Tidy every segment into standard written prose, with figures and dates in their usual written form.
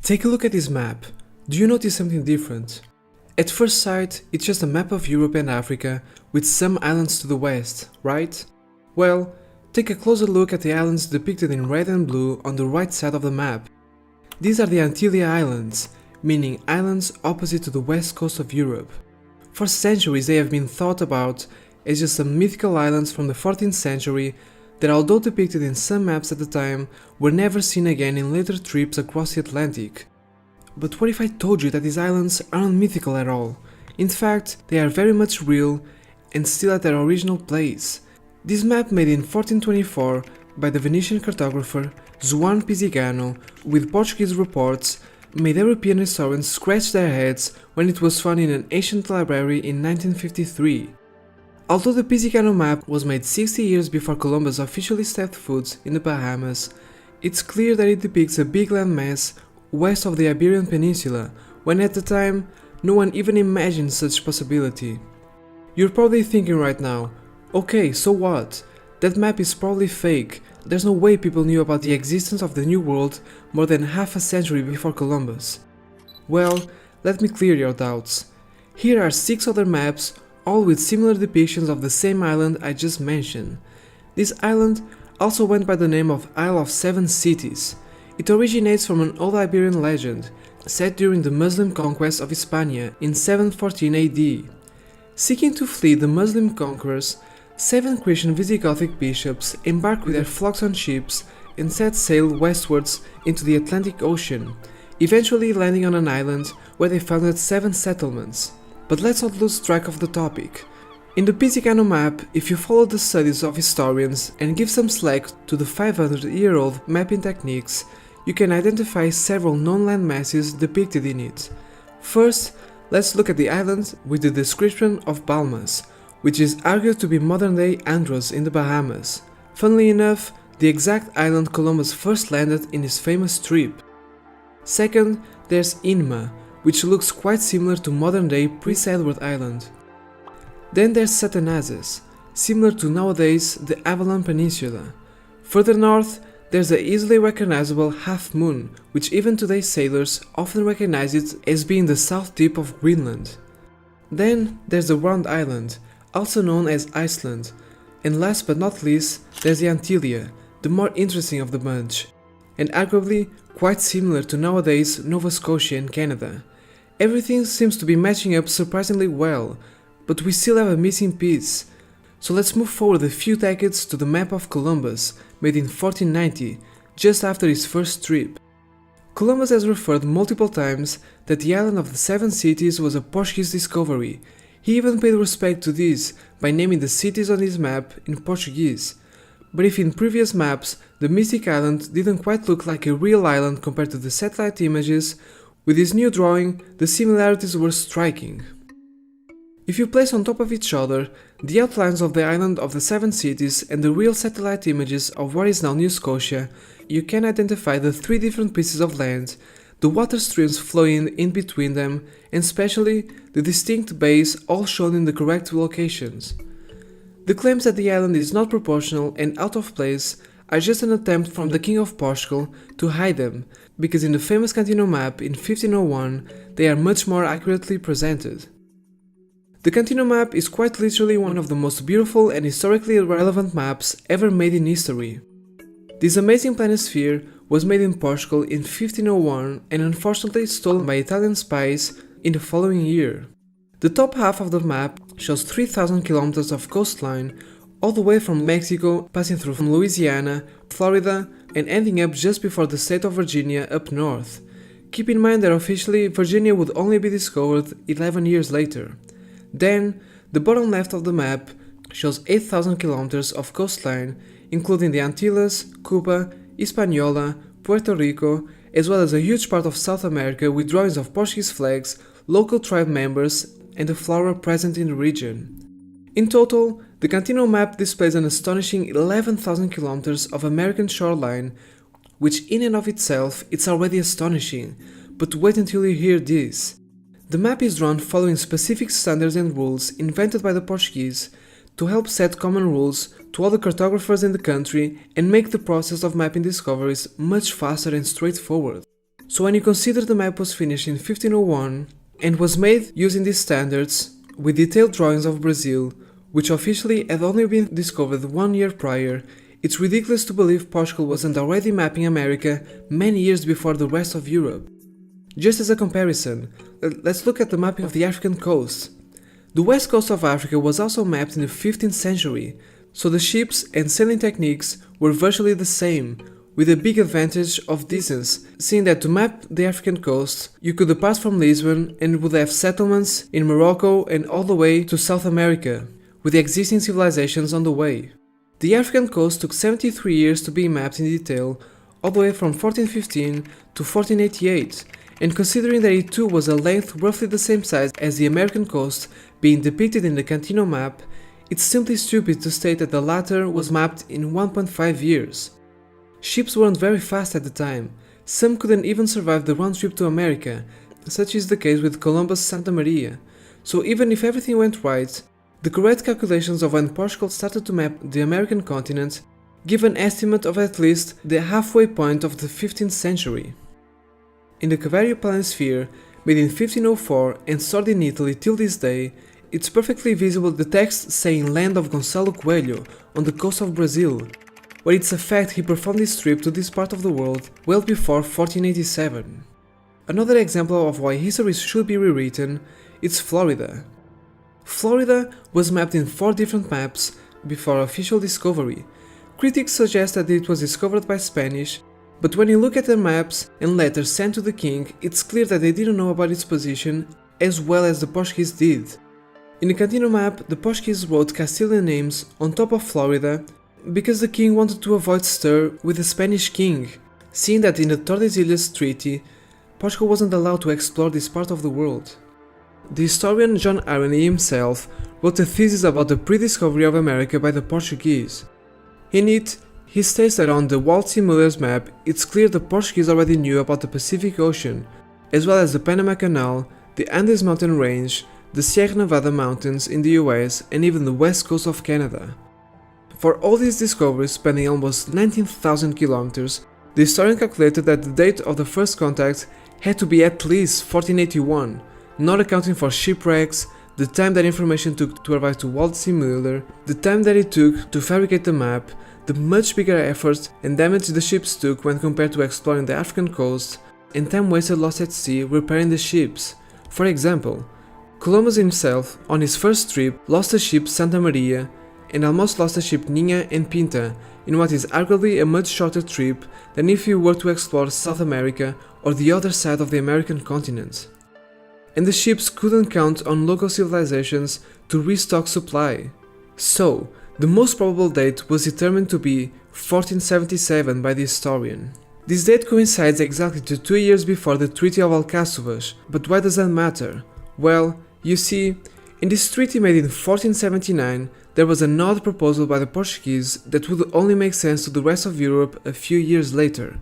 Take a look at this map. Do you notice something different? At first sight, it's just a map of Europe and Africa with some islands to the west, right? Well, take a closer look at the islands depicted in red and blue on the right side of the map. These are the Antilha Islands, meaning islands opposite to the west coast of Europe. For centuries they have been thought about as just some mythical islands from the 14th century that, although depicted in some maps at the time, were never seen again in later trips across the Atlantic. But what if I told you that these islands aren't mythical at all? In fact, they are very much real and still at their original place. This map, made in 1424 by the Venetian cartographer João Pizzigano with Portuguese reports, made European historians scratch their heads when it was found in an ancient library in 1953. Although the Pizzigano map was made 60 years before Columbus officially stepped foot in the Bahamas, it's clear that it depicts a big landmass west of the Iberian peninsula, when at the time no one even imagined such possibility. You're probably thinking right now, okay, so what? That map is probably fake. There's no way people knew about the existence of the New World more than half a century before Columbus. Well, let me clear your doubts. Here are 6 other maps, all with similar depictions of the same island I just mentioned. This island also went by the name of Isle of Seven Cities. It originates from an old Iberian legend, set during the Muslim conquest of Hispania in 714 AD. Seeking to flee the Muslim conquerors, 7 Christian Visigothic bishops embarked with their flocks on ships and set sail westwards into the Atlantic Ocean, eventually landing on an island where they founded 7 settlements. But let's not lose track of the topic. In the Pizzigano map, if you follow the studies of historians and give some slack to the 500-year-old mapping techniques, you can identify several known landmasses depicted in it. First, let's look at the island with the description of Bahamas, which is argued to be modern-day Andros in the Bahamas. Funnily enough, the exact island Columbus first landed in his famous trip. Second, there's Inma, which looks quite similar to modern-day Prince Edward Island. Then there's Satanazes, similar to nowadays the Avalon Peninsula. Further north, there's the easily recognizable Half Moon, which even today's sailors often recognize it as being the south tip of Greenland. Then there's the Round Island, also known as Iceland. And last but not least, there's the Antilha, the more interesting of the bunch, and arguably quite similar to nowadays Nova Scotia and Canada. Everything seems to be matching up surprisingly well, but we still have a missing piece. So let's move forward a few decades to the map of Columbus, made in 1490, just after his first trip. Columbus has referred multiple times that the island of the 7 cities was a Portuguese discovery. He even paid respect to this by naming the cities on his map in Portuguese. But if in previous maps the mystic island didn't quite look like a real island compared to the satellite images, with this new drawing the similarities were striking. If you place on top of each other the outlines of the island of the 7 cities and the real satellite images of what is now New Scotia, you can identify the 3 different pieces of land, the water streams flowing in between them, and especially the distinct bays all shown in the correct locations. The claims that the island is not proportional and out of place are just an attempt from the King of Portugal to hide them, because in the famous Cantino map in 1501 they are much more accurately presented. The Cantino map is quite literally one of the most beautiful and historically relevant maps ever made in history. This amazing planisphere was made in Portugal in 1501 and unfortunately stolen by Italian spies in the following year. The top half of the map shows 3,000 kilometers of coastline all the way from Mexico, passing through from Louisiana, Florida, and ending up just before the state of Virginia up north. Keep in mind that officially Virginia would only be discovered 11 years later. Then, the bottom left of the map shows 8,000 kilometers of coastline, including the Antilles, Cuba, Hispaniola, Puerto Rico, as well as a huge part of South America with drawings of Portuguese flags, local tribe members, and the flora present in the region. In total, the Cantino map displays an astonishing 11,000 kilometers of American shoreline, which in and of itself it's already astonishing, but wait until you hear this. The map is drawn following specific standards and rules invented by the Portuguese to help set common rules to all the cartographers in the country and make the process of mapping discoveries much faster and straightforward. So when you consider the map was finished in 1501 and was made using these standards, with detailed drawings of Brazil, which officially had only been discovered 1 year prior, it's ridiculous to believe Portugal wasn't already mapping America many years before the rest of Europe. Just as a comparison, let's look at the mapping of the African coast. The west coast of Africa was also mapped in the 15th century, so the ships and sailing techniques were virtually the same, with a big advantage of distance, seeing that to map the African coast, you could depart from Lisbon and would have settlements in Morocco and all the way to South America, with the existing civilizations on the way. The African coast took 73 years to be mapped in detail, all the way from 1415 to 1488, and considering that it too was a length roughly the same size as the American coast being depicted in the Cantino map, it's simply stupid to state that the latter was mapped in 1.5 years. Ships weren't very fast at the time, some couldn't even survive the round trip to America, such is the case with Columbus Santa Maria, so even if everything went right, the correct calculations of when Portugal started to map the American continent give an estimate of at least the halfway point of the 15th century. In the Cavario Planisphere, made in 1504 and stored in Italy till this day, it's perfectly visible the text saying Land of Gonçalo Coelho on the coast of Brazil, where it's a fact he performed his trip to this part of the world well before 1487. Another example of why history should be rewritten is Florida. Florida was mapped in 4 different maps before official discovery. Critics suggest that it was discovered by Spanish, but when you look at the maps and letters sent to the king, it's clear that they didn't know about its position as well as the Portuguese did. In the Cantino map, the Portuguese wrote Castilian names on top of Florida because the king wanted to avoid stir with the Spanish king, seeing that in the Tordesillas Treaty, Portugal wasn't allowed to explore this part of the world. The historian John Irony himself wrote a thesis about the pre-discovery of America by the Portuguese. In it, he states that on the Waltzey Muller's map, it's clear the Portuguese already knew about the Pacific Ocean, as well as the Panama Canal, the Andes mountain range, the Sierra Nevada mountains in the US, and even the west coast of Canada. For all these discoveries spanning almost 19,000 kilometers, the historian calculated that the date of the first contact had to be at least 1481, not accounting for shipwrecks, the time that information took to arrive to Waltzey Muller, the time that it took to fabricate the map, the much bigger effort and damage the ships took when compared to exploring the African coast, and time wasted lost at sea repairing the ships. For example, Columbus himself, on his first trip, lost the ship Santa Maria and almost lost the ship Nina and Pinta in what is arguably a much shorter trip than if he were to explore South America or the other side of the American continent. And the ships couldn't count on local civilizations to restock supply. So, the most probable date was determined to be 1477 by the historian. This date coincides exactly to 2 years before the Treaty of Alcáçovas, but why does that matter? Well, you see, in this treaty made in 1479, there was an odd proposal by the Portuguese that would only make sense to the rest of Europe a few years later.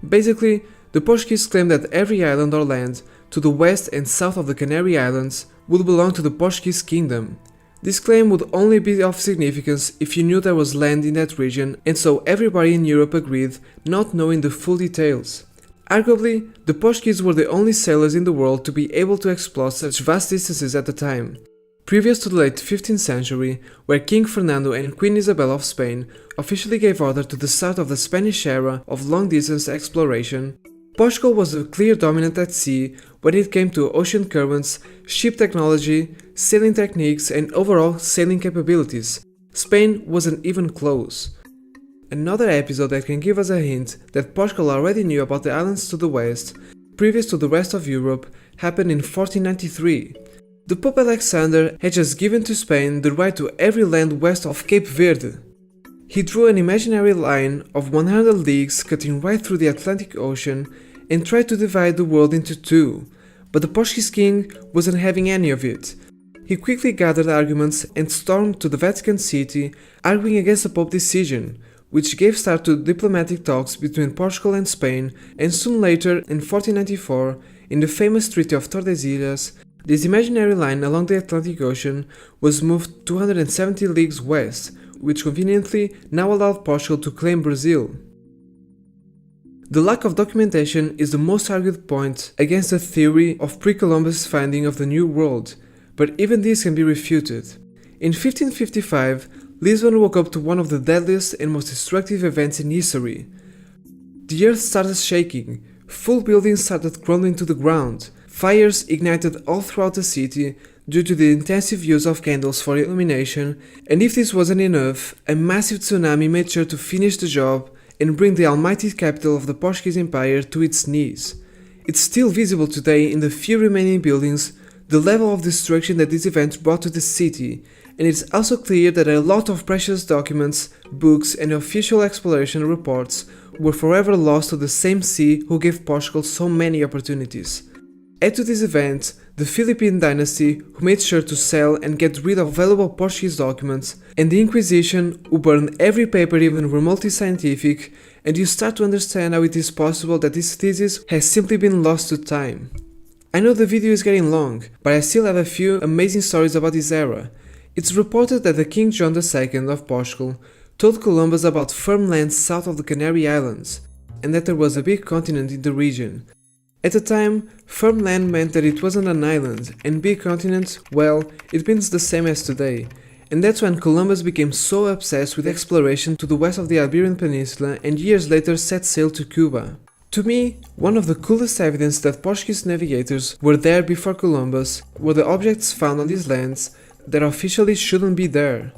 Basically, the Portuguese claimed that every island or land to the west and south of the Canary Islands would belong to the Portuguese kingdom. This claim would only be of significance if you knew there was land in that region, and so everybody in Europe agreed, not knowing the full details. Arguably, the Portuguese were the only sailors in the world to be able to explore such vast distances at the time. Previous to the late 15th century, where King Fernando and Queen Isabel of Spain officially gave order to the start of the Spanish era of long-distance exploration, Portugal was the clear dominant at sea when it came to ocean currents, ship technology, sailing techniques, and overall sailing capabilities. Spain wasn't even close. Another episode that can give us a hint that Portugal already knew about the islands to the west, previous to the rest of Europe, happened in 1493. The Pope Alexander had just given to Spain the right to every land west of Cape Verde. He drew an imaginary line of 100 leagues cutting right through the Atlantic Ocean and tried to divide the world into two, but the Portuguese king wasn't having any of it. He quickly gathered arguments and stormed to the Vatican City, arguing against the Pope's decision, which gave start to diplomatic talks between Portugal and Spain, and soon later, in 1494, in the famous Treaty of Tordesillas, this imaginary line along the Atlantic Ocean was moved 270 leagues west, which conveniently now allowed Portugal to claim Brazil. The lack of documentation is the most argued point against the theory of pre-Columbus finding of the New World, but even this can be refuted. In 1555, Lisbon woke up to one of the deadliest and most destructive events in history. The earth started shaking, full buildings started crumbling to the ground, fires ignited all throughout the city due to the intensive use of candles for illumination, and if this wasn't enough, a massive tsunami made sure to finish the job and bring the almighty capital of the Portuguese Empire to its knees. It's still visible today in the few remaining buildings, the level of destruction that this event brought to the city, and it's also clear that a lot of precious documents, books and official exploration reports were forever lost to the same sea who gave Portugal so many opportunities. Add to this event the Philippine dynasty who made sure to sell and get rid of valuable Portuguese documents, and the Inquisition who burned every paper even remotely scientific, and you start to understand how it is possible that this thesis has simply been lost to time. I know the video is getting long, but I still have a few amazing stories about this era. It's reported that the King John II of Portugal told Columbus about firm lands south of the Canary Islands, and that there was a big continent in the region. At the time, firm land meant that it wasn't an island, and big continent, well, it means the same as today. And that's when Columbus became so obsessed with exploration to the west of the Iberian Peninsula and years later set sail to Cuba. To me, one of the coolest evidence that Portuguese navigators were there before Columbus were the objects found on these lands that officially shouldn't be there.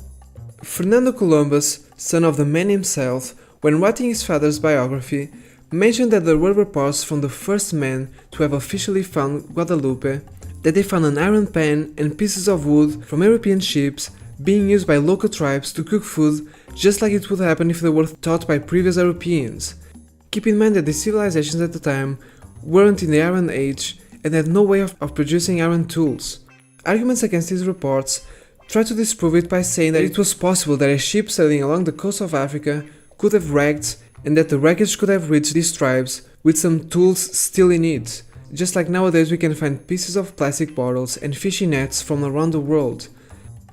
Fernando Columbus, son of the man himself, when writing his father's biography, mentioned that there were reports from the first men to have officially found Guadalupe, that they found an iron pan and pieces of wood from European ships being used by local tribes to cook food just like it would happen if they were taught by previous Europeans. Keep in mind that the civilizations at the time weren't in the Iron Age and had no way of producing iron tools. Arguments against these reports try to disprove it by saying that it was possible that a ship sailing along the coast of Africa could have wrecked and that the wreckage could have reached these tribes with some tools still in it, just like nowadays we can find pieces of plastic bottles and fishing nets from around the world.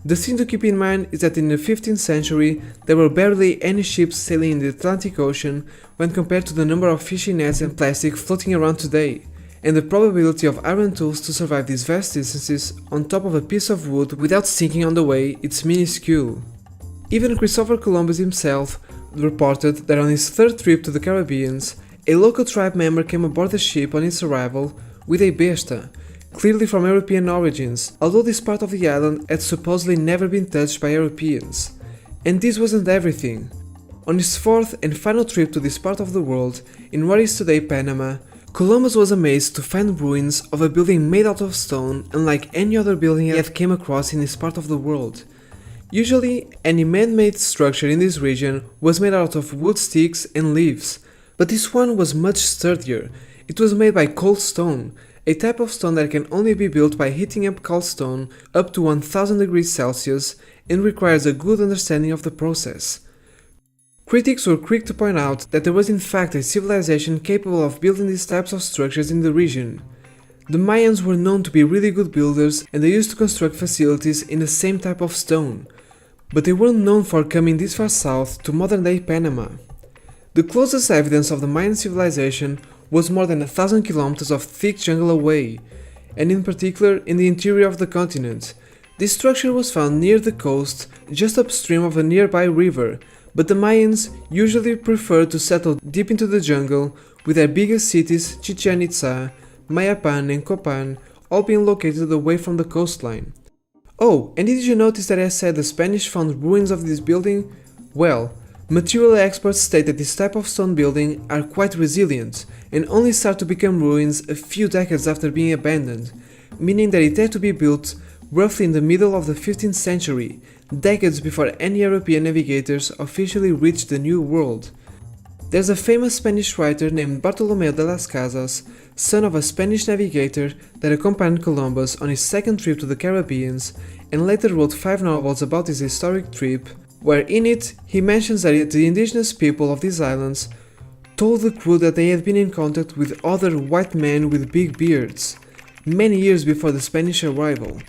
The thing to keep in mind is that in the 15th century there were barely any ships sailing in the Atlantic Ocean when compared to the number of fishing nets and plastic floating around today, and the probability of iron tools to survive these vast distances on top of a piece of wood without sinking on the way is minuscule. Even Christopher Columbus himself reported that on his third trip to the Caribbean, a local tribe member came aboard the ship on its arrival with a besta, clearly from European origins, although this part of the island had supposedly never been touched by Europeans. And this wasn't everything. On his fourth and final trip to this part of the world, in what is today Panama, Columbus was amazed to find ruins of a building made out of stone unlike any other building he had came across in this part of the world. Usually, any man-made structure in this region was made out of wood sticks and leaves, but this one was much sturdier. It was made by cold stone, a type of stone that can only be built by heating up cold stone up to 1000 degrees Celsius and requires a good understanding of the process. Critics were quick to point out that there was in fact a civilization capable of building these types of structures in the region. The Mayans were known to be really good builders and they used to construct facilities in the same type of stone, but they weren't known for coming this far south to modern-day Panama. The closest evidence of the Mayan civilization was more than 1000 kilometers of thick jungle away, and in particular in the interior of the continent. This structure was found near the coast, just upstream of a nearby river, but the Mayans usually preferred to settle deep into the jungle, with their biggest cities Chichén Itzá, Mayapan and Copan all being located away from the coastline. Oh, and did you notice that I said the Spanish found ruins of this building? Well, material experts state that this type of stone building are quite resilient and only start to become ruins a few decades after being abandoned, meaning that it had to be built roughly in the middle of the 15th century, decades before any European navigators officially reached the New World. There's a famous Spanish writer named Bartolomé de las Casas, son of a Spanish navigator that accompanied Columbus on his second trip to the Caribbean and later wrote 5 novels about his historic trip, where in it he mentions that the indigenous people of these islands told the crew that they had been in contact with other white men with big beards, many years before the Spanish arrival.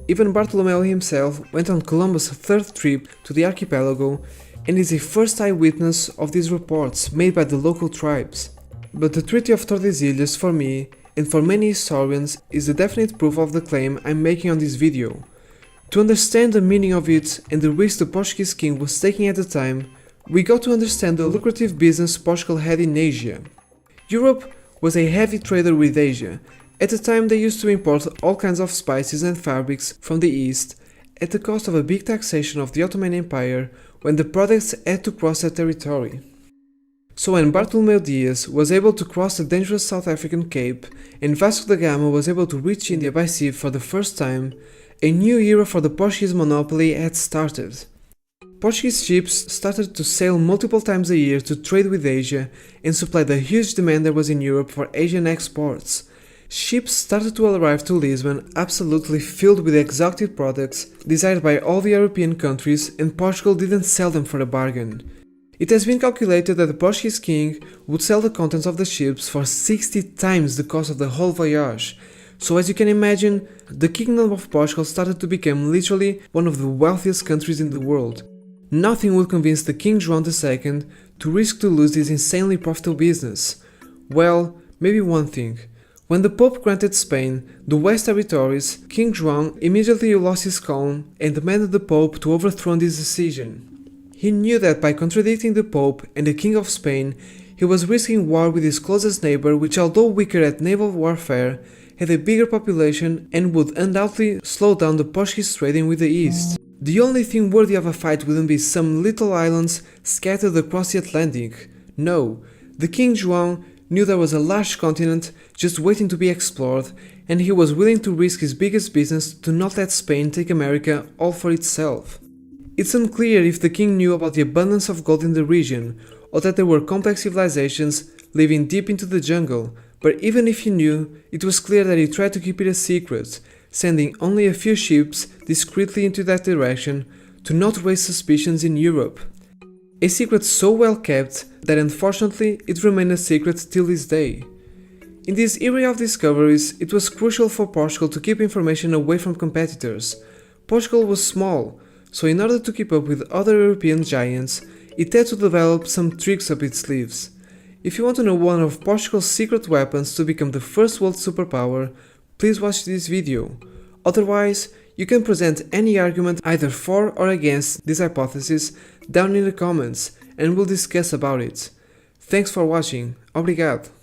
Even Bartolomé himself went on Columbus' third trip to the archipelago and is a first eyewitness of these reports made by the local tribes. But the Treaty of Tordesillas for me, and for many historians, is the definite proof of the claim I'm making on this video. To understand the meaning of it and the risk the Portuguese king was taking at the time, we got to understand the lucrative business Portugal had in Asia. Europe was a heavy trader with Asia. At the time they used to import all kinds of spices and fabrics from the east at the cost of a big taxation of the Ottoman Empire when the products had to cross their territory. So when Bartolomeu Dias was able to cross the dangerous South African Cape and Vasco da Gama was able to reach India by sea for the first time, a new era for the Portuguese monopoly had started. Portuguese ships started to sail multiple times a year to trade with Asia and supply the huge demand there was in Europe for Asian exports. Ships started to arrive to Lisbon absolutely filled with exotic products desired by all the European countries, and Portugal didn't sell them for a bargain. It has been calculated that the Portuguese king would sell the contents of the ships for 60 times the cost of the whole voyage. So as you can imagine, the Kingdom of Portugal started to become literally one of the wealthiest countries in the world. Nothing would convince the King João II to risk to lose this insanely profitable business. Well, maybe one thing. When the Pope granted Spain the West Territories, King João immediately lost his calm and demanded the Pope to overthrow this decision. He knew that by contradicting the Pope and the King of Spain, he was risking war with his closest neighbor, which although weaker at naval warfare, had a bigger population and would undoubtedly slow down the Portuguese trading with the East. The only thing worthy of a fight wouldn't be some little islands scattered across the Atlantic. No, the King João knew there was a large continent just waiting to be explored, and he was willing to risk his biggest business to not let Spain take America all for itself. It's unclear if the king knew about the abundance of gold in the region, or that there were complex civilizations living deep into the jungle, but even if he knew, it was clear that he tried to keep it a secret, sending only a few ships discreetly into that direction to not raise suspicions in Europe. A secret so well kept that unfortunately it remained a secret till this day. In this era of discoveries, it was crucial for Portugal to keep information away from competitors. Portugal was small, so in order to keep up with other European giants, it had to develop some tricks up its sleeves. If you want to know one of Portugal's secret weapons to become the first world superpower, please watch this video. Otherwise, you can present any argument either for or against this hypothesis down in the comments and we'll discuss about it. Thanks for watching. Obrigado.